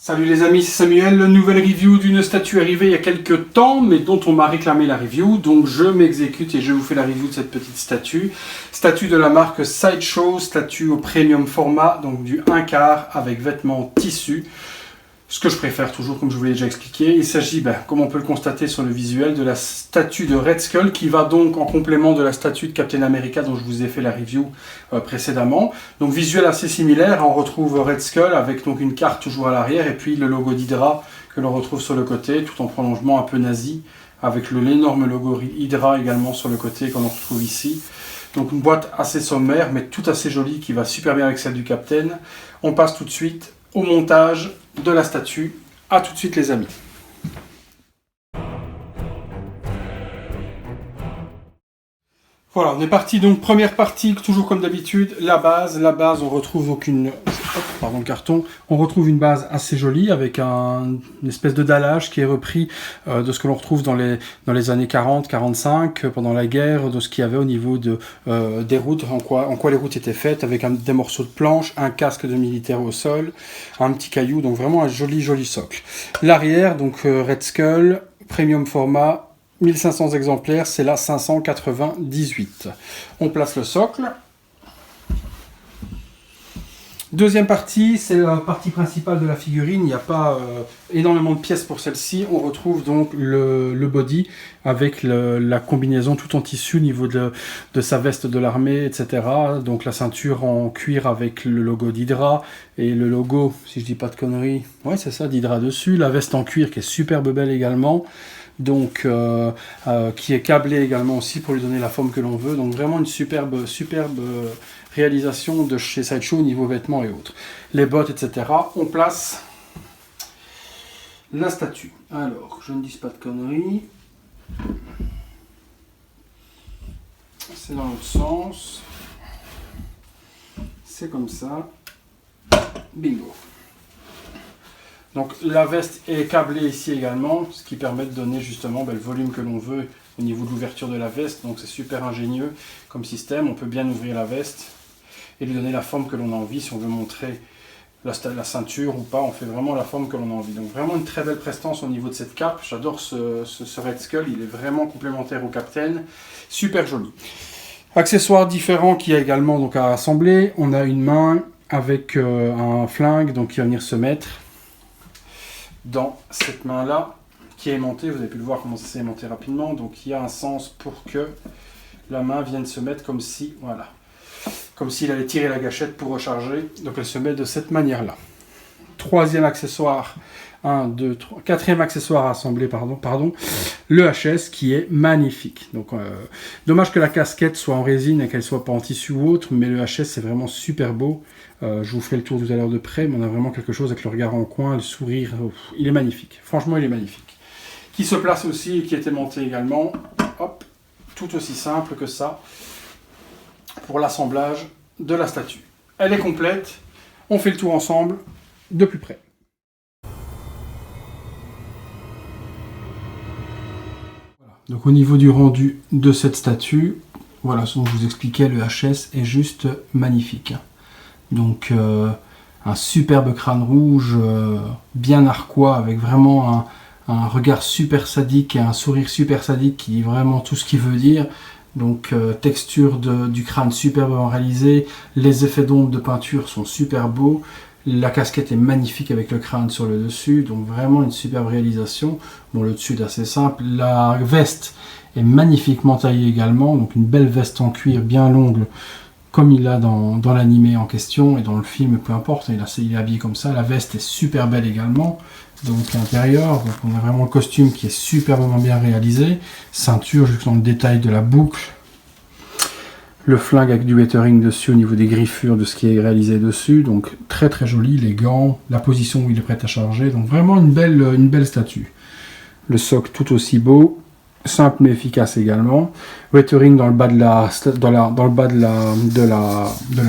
Salut les amis, c'est Samuel, nouvelle review d'une statue arrivée il y a quelques temps, mais dont on m'a réclamé la review, donc je m'exécute et je vous fais la review de cette petite statue. Statue de la marque Sideshow, statue au premium format, donc du 1/4 avec vêtements tissus. Ce que je préfère toujours, comme je vous l'ai déjà expliqué. Il s'agit, comme on peut le constater sur le visuel, de la statue de Red Skull, qui va donc en complément de la statue de Captain America dont je vous ai fait la review précédemment. Donc visuel assez similaire, on retrouve Red Skull avec donc une carte toujours à l'arrière, et puis le logo d'Hydra que l'on retrouve sur le côté, tout en prolongement un peu nazi, avec l'énorme logo Hydra également sur le côté qu'on retrouve ici. Donc une boîte assez sommaire, mais tout assez jolie, qui va super bien avec celle du Captain. On passe tout de suite au montage de la statue. A tout de suite les amis. Voilà, on est parti donc, première partie, toujours comme d'habitude, la base, on retrouve donc carton, on retrouve une base assez jolie avec une espèce de dallage qui est repris de ce que l'on retrouve dans les années 40-45, pendant la guerre, de ce qu'il y avait au niveau des routes, en quoi les routes étaient faites, avec des morceaux de planche, un casque de militaire au sol, un petit caillou, donc vraiment un joli socle. L'arrière, donc Red Skull, premium format, 1500 exemplaires, c'est la 598. On place le socle. Deuxième partie, c'est la partie principale de la figurine. Il n'y a pas énormément de pièces pour celle-ci. On retrouve donc le body avec la combinaison tout en tissu au niveau de sa veste de l'armée, etc. Donc la ceinture en cuir avec le logo d'Hydra et le logo, si je dis pas de conneries, ouais c'est ça, d'Hydra dessus. La veste en cuir qui est superbe belle également. Donc qui est câblé également aussi pour lui donner la forme que l'on veut. Donc vraiment une superbe réalisation de chez Sideshow au niveau vêtements et autres. Les bottes, etc. On place la statue. Alors, je ne dis pas de conneries. C'est dans l'autre sens. C'est comme ça. Bingo. Donc la veste est câblée ici également, ce qui permet de donner justement le volume que l'on veut au niveau de l'ouverture de la veste. Donc c'est super ingénieux comme système. On peut bien ouvrir la veste et lui donner la forme que l'on a envie. Si on veut montrer la ceinture ou pas, on fait vraiment la forme que l'on a envie. Donc vraiment une très belle prestance au niveau de cette cape. J'adore ce Red Skull, il est vraiment complémentaire au Captain. Super joli. Accessoires différents qu'il y a également donc à assembler. On a une main avec un flingue donc qui va venir se mettre dans cette main là qui est aimantée. Vous avez pu le voir comment ça s'est aimanté rapidement, donc il y a un sens pour que la main vienne se mettre comme si, voilà, comme s'il allait tirer la gâchette pour recharger. Donc elle se met de cette manière là. Troisième accessoire, 1, 2, 3, quatrième accessoire à assembler, pardon, le HS qui est magnifique. Donc dommage que la casquette soit en résine et qu'elle soit pas en tissu ou autre, mais le HS c'est vraiment super beau. Je vous ferai le tour tout à l'heure de près, mais on a vraiment quelque chose avec le regard en coin, le sourire, il est magnifique. Franchement, il est magnifique. Qui se place aussi et qui est aimanté également. Hop, tout aussi simple que ça pour l'assemblage de la statue. Elle est complète. On fait le tour ensemble de plus près. Voilà. Donc au niveau du rendu de cette statue, voilà ce dont je vous expliquais, le HS est juste magnifique. Donc un superbe crâne rouge, bien narquois, avec vraiment un regard super sadique et un sourire super sadique qui dit vraiment tout ce qu'il veut dire. Donc texture du crâne superbement réalisée, les effets d'ombre de peinture sont super beaux, la casquette est magnifique avec le crâne sur le dessus, donc vraiment une superbe réalisation. Bon, le dessus est assez simple, la veste est magnifiquement taillée également, donc une belle veste en cuir bien longue, comme il a dans l'animé en question, et dans le film, peu importe, il est habillé comme ça. La veste est super belle également, donc l'intérieur, donc on a vraiment le costume qui est superbement bien réalisé, ceinture jusque dans le détail de la boucle, le flingue avec du lettering dessus au niveau des griffures de ce qui est réalisé dessus, donc très joli, les gants, la position où il est prêt à charger, donc vraiment une belle statue. Le socle tout aussi beau, simple mais efficace également. Lettering dans le bas de la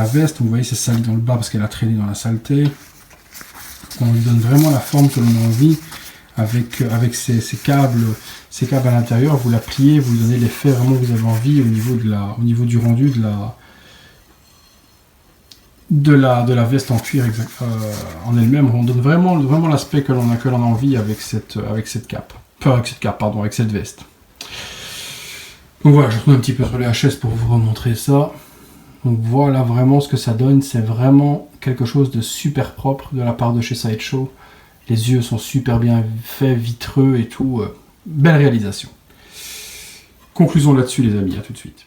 veste. Vous voyez, c'est sali dans le bas parce qu'elle a traîné dans la saleté. On lui donne vraiment la forme que l'on a envie avec ces câbles à l'intérieur. Vous la pliez, vous lui donnez l'effet vraiment que vous avez envie au niveau du rendu de la veste en cuir en elle-même. On donne vraiment l'aspect que l'on a envie avec cette cape. Enfin, avec cette cape, pardon, avec cette veste. Donc voilà, je retourne un petit peu sur les HS pour vous remontrer ça. Donc voilà vraiment ce que ça donne. C'est vraiment quelque chose de super propre de la part de chez Sideshow. Les yeux sont super bien faits, vitreux et tout. Belle réalisation. Conclusion là-dessus les amis, à tout de suite.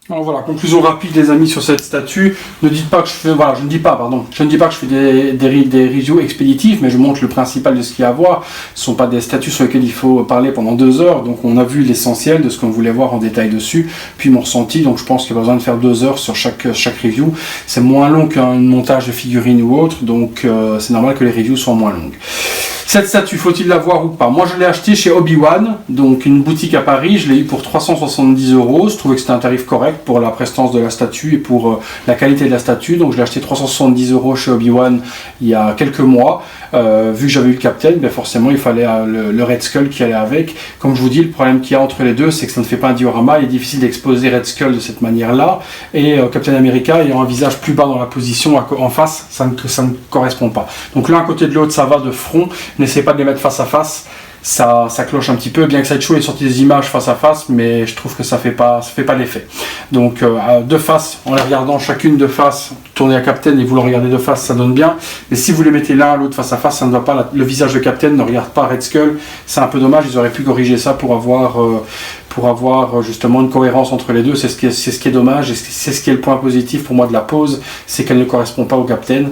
Alors voilà, conclusion rapide les amis sur cette statue. Ne dites pas que je fais, voilà, je ne dis pas que je fais des reviews expéditives, mais je montre le principal de ce qu'il y a à voir. Ce ne sont pas des statues sur lesquelles il faut parler pendant 2 heures, donc on a vu l'essentiel de ce qu'on voulait voir en détail dessus, puis mon ressenti, donc je pense qu'il y a besoin de faire 2 heures sur chaque review. C'est moins long qu'un montage de figurines ou autre, donc c'est normal que les reviews soient moins longues. Cette statue, faut-il la voir ou pas? Moi, je l'ai achetée chez Obi-Wan, donc une boutique à Paris. Je l'ai eu pour 370 €. Je trouvais que c'était un tarif correct pour la prestance de la statue et pour la qualité de la statue. Donc, je l'ai acheté 370 € chez Obi-Wan il y a quelques mois. Vu que j'avais eu le Captain, ben forcément, il fallait le Red Skull qui allait avec. Comme je vous dis, le problème qu'il y a entre les deux, c'est que ça ne fait pas un diorama. Il est difficile d'exposer Red Skull de cette manière-là. Et Captain America, ayant un visage plus bas dans la position en face, ça ne correspond pas. Donc, l'un à côté de l'autre, ça va de front. N'essayez pas de les mettre face à face, ça cloche un petit peu, bien que Sideshow ait sorti des images face à face, mais je trouve que ça fait pas l'effet. Donc de face, en les regardant chacune de face, tournez à Captain et vous le regardez de face, ça donne bien. Mais si vous les mettez l'un à l'autre face à face, ça ne va pas. Le visage de Captain ne regarde pas Red Skull, c'est un peu dommage, ils auraient pu corriger ça pour avoir justement une cohérence entre les deux. C'est ce qui est dommage et c'est ce qui est le point positif pour moi de la pose, c'est qu'elle ne correspond pas au Captain.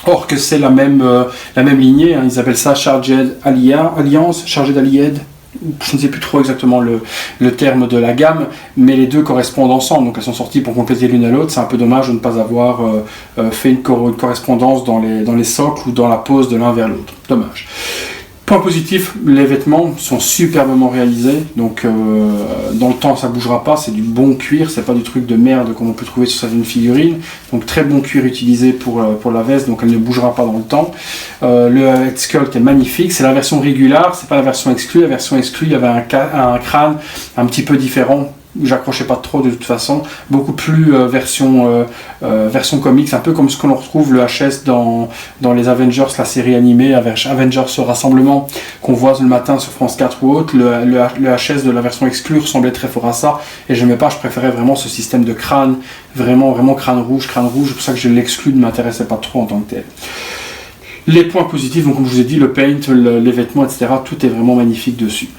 Or que c'est la même lignée, hein, ils appellent ça Charged Alliance, Charged Allied, je ne sais plus trop exactement le terme de la gamme, mais les deux correspondent ensemble, donc elles sont sorties pour compléter l'une à l'autre. C'est un peu dommage de ne pas avoir fait une correspondance dans les socles ou dans la pose de l'un vers l'autre. Dommage. Point positif, les vêtements sont superbement réalisés, donc dans le temps ça bougera pas, c'est du bon cuir, c'est pas du truc de merde comme on peut trouver sur certaines figurines, donc très bon cuir utilisé pour la veste, donc elle ne bougera pas dans le temps. Le Red Skull est magnifique, c'est la version régulière, c'est pas la version exclue. La version exclue, il y avait un crâne un petit peu différent, j'accrochais pas trop de toute façon, beaucoup plus version comics, un peu comme ce qu'on retrouve le HS dans les Avengers, la série animée Avengers Rassemblement qu'on voit le matin sur France 4 ou autre. Le HS de la version exclue ressemblait très fort à ça et j'aimais pas, je préférais vraiment ce système de crâne, vraiment crâne rouge, c'est pour ça que je l'exclus, ne m'intéressait pas trop en tant que tel. Les points positifs, donc comme je vous ai dit, le paint, les vêtements, etc., tout est vraiment magnifique dessus.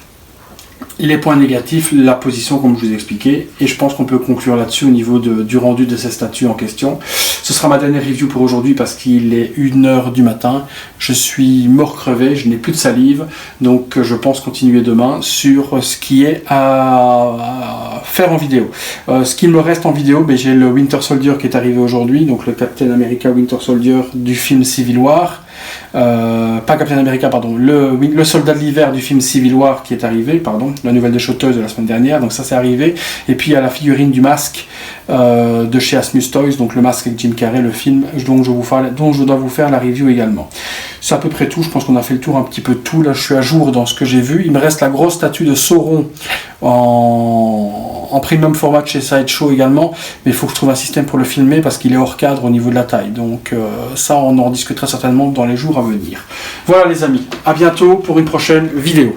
Les points négatifs, la position comme je vous ai expliqué, et je pense qu'on peut conclure là-dessus au niveau du rendu de ces statues en question. Ce sera ma dernière review pour aujourd'hui parce qu'il est 1 h du matin, je suis mort crevé, je n'ai plus de salive, donc je pense continuer demain sur ce qui est à faire en vidéo. Ce qu'il me reste en vidéo, j'ai le Winter Soldier qui est arrivé aujourd'hui, donc le Captain America Winter Soldier du film Civil War. Pas Captain America, pardon, le soldat de l'hiver du film Civil War qui est arrivé, pardon, la nouvelle de Shoteuse de la semaine dernière, donc ça c'est arrivé, et puis il y a la figurine du masque de chez Asmus Toys, donc le masque avec Jim Carrey, le film dont je dois vous faire la review également. C'est à peu près tout, je pense qu'on a fait le tour un petit peu de tout, là je suis à jour dans ce que j'ai vu. Il me reste la grosse statue de Sauron en premium format chez Sideshow également, mais il faut que je trouve un système pour le filmer parce qu'il est hors cadre au niveau de la taille, donc ça on en discutera certainement dans les jours à venir. Voilà les amis, à bientôt pour une prochaine vidéo.